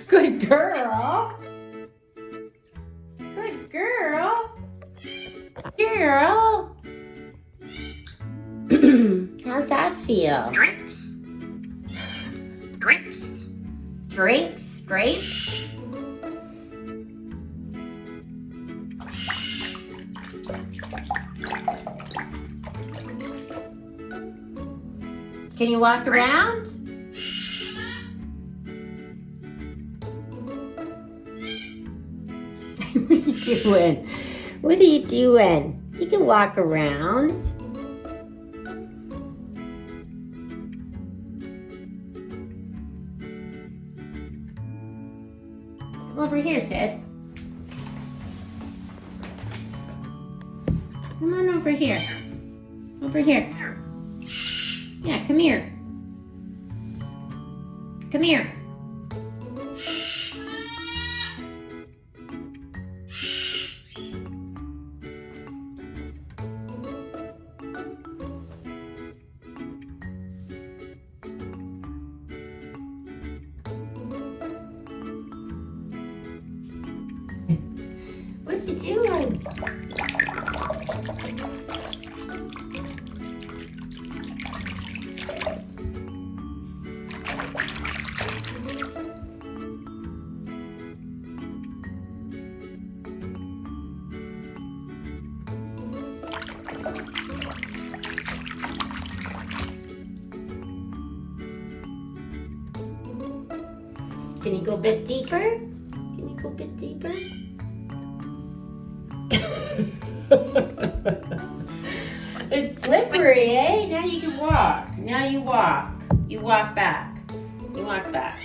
Good girl. Good girl. Girl. How's that feel? Drinks. Drinks. Drinks? Grapes? Can you walk around? What are you doing? What are you doing? You can walk around. Come over here, Sid. Come on over here. Over here. Yeah, come here. Come here. What are you doing? Can you go a bit deeper? Can you go a bit deeper? It's slippery, eh? Now you can walk. Now you walk. You walk back. You walk back.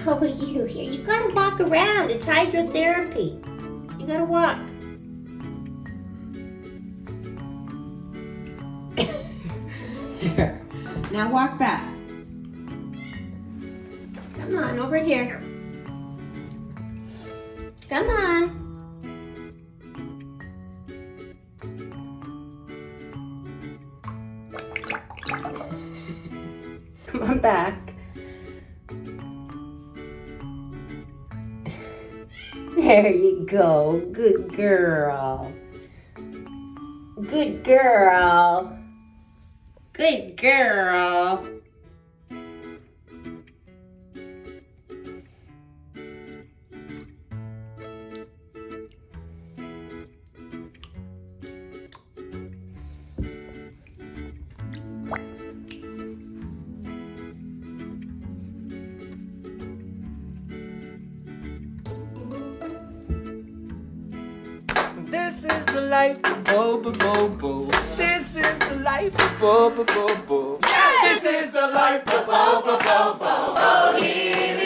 How are you here? You gotta walk around. It's hydrotherapy. You gotta walk. Here. Now walk back. Come on, over here. Come on. Come on back. There you go. Good girl. Good girl. Good girl. This is the life of Bobo Bobo. This is the life of Bobo Bobo. This is the life of Bobo Bobo. Oh, here